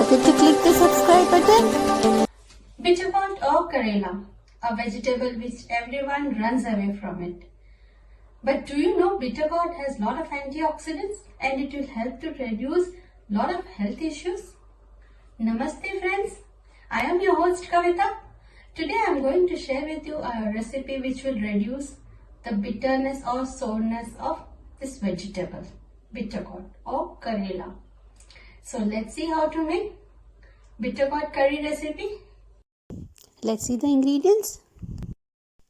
forget to click the subscribe button. Bitter gourd or Karela, a vegetable which everyone runs away from it. But do you know bitter gourd has lot of antioxidants and it will help to reduce lot of health issues? Namaste friends, I am your host Kavita. Today I am going to share with you a recipe which will reduce the bitterness or soreness of this vegetable, bitter gourd or Karela. So let's see how to make bitter gourd curry recipe. Let's see the ingredients.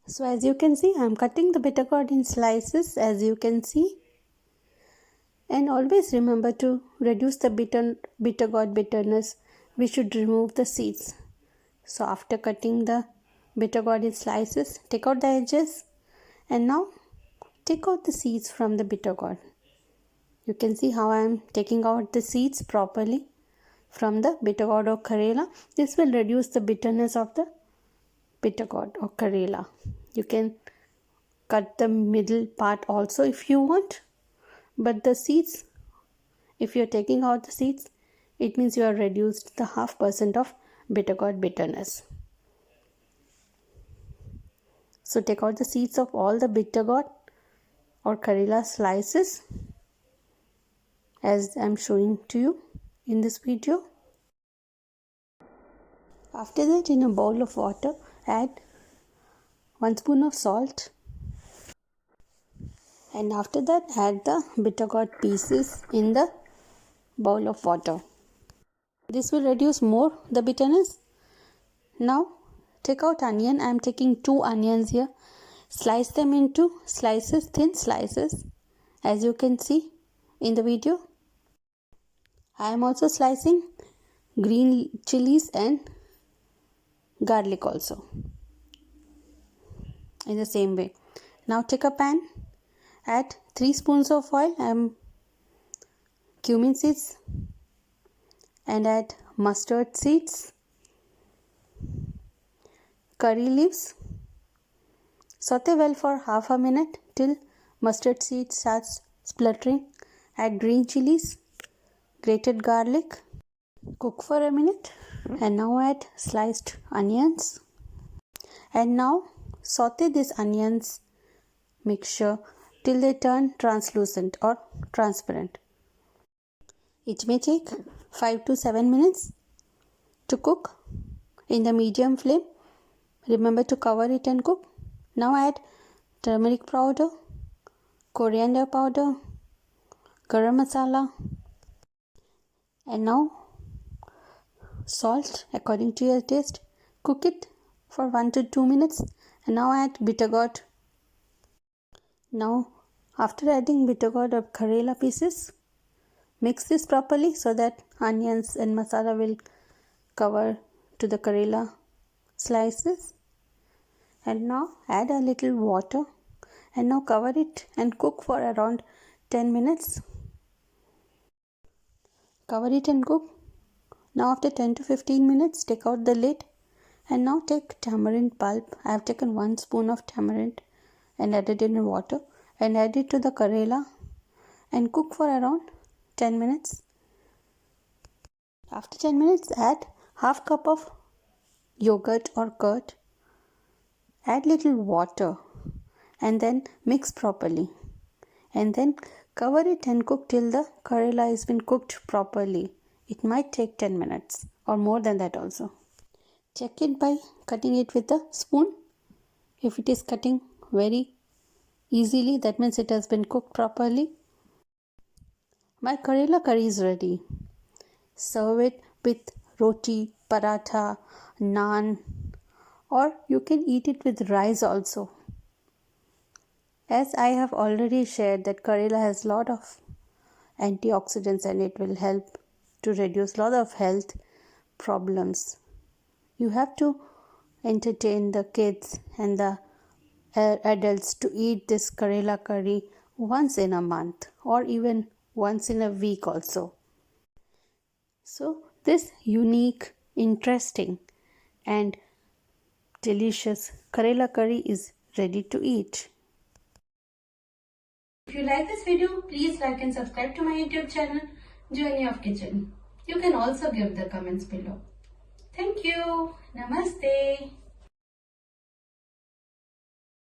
So as you can see, I am cutting the bitter gourd in slices, as you can see. And always remember, to reduce the bitter gourd bitterness, we should remove the seeds. So after cutting the bitter gourd in slices, take out the edges and now take out the seeds from the bitter gourd. You can see how I am taking out the seeds properly from the bitter gourd or Karela. This will reduce the bitterness of the bitter gourd or Karela. You can cut the middle part also if you want, but the seeds, if you are taking out the seeds, it means you have reduced the 0.5% of bitter gourd bitterness. So take out the seeds of all the bitter gourd or Karela slices as I am showing to you in this video. After that, in a bowl of water, add 1 spoon of salt, and after that add the bitter gourd pieces in the bowl of water. This will reduce more the bitterness. Now take out onion. I am taking 2 onions here. Slice them into slices, thin slices, as you can see in the video. I am also slicing green chilies and garlic also in the same way. Now take a pan, add 3 spoons of oil. I am cumin seeds and add mustard seeds, curry leaves. Saute well for half a minute till mustard seed starts spluttering. Add green chilies, grated garlic. Cook for a minute and now add sliced onions. And now saute this onions mixture till they turn translucent or transparent. It may take 5 to 7 minutes to cook in the medium flame. Remember to cover it and cook. Now add turmeric powder, coriander powder, garam masala, and now salt according to your taste. Cook it for 1 to 2 minutes and now add bitter gourd. Now after adding bitter gourd or Karela pieces, mix this properly so that onions and masala will cover to the Karela slices. And now add a little water and now cover it and cook for around 10 minutes. Cover it and cook. Now after 10 to 15 minutes, take out the lid and now take tamarind pulp. I have taken 1 spoon of tamarind and added it in water and add it to the Karela and cook for around 10 minutes. After 10 minutes, add half cup of yogurt or curd. Add little water and then mix properly. And then cover it and cook till the Karela has been cooked properly. It might take 10 minutes or more than that also. Check it by cutting it with a spoon. If it is cutting very easily, that means it has been cooked properly. My Karela curry is ready. Serve it with roti, paratha, naan, or you can eat it with rice also. As I have already shared that Karela has lot of antioxidants and it will help to reduce lot of health problems. You have to entertain the kids and the adults to eat this Karela curry once in a month or even once in a week also. So this unique, interesting and delicious Karela curry is ready to eat. If you like this video, please like and subscribe to my YouTube channel, Journey of Kitchen. You can also give the comments below. Thank you. Namaste.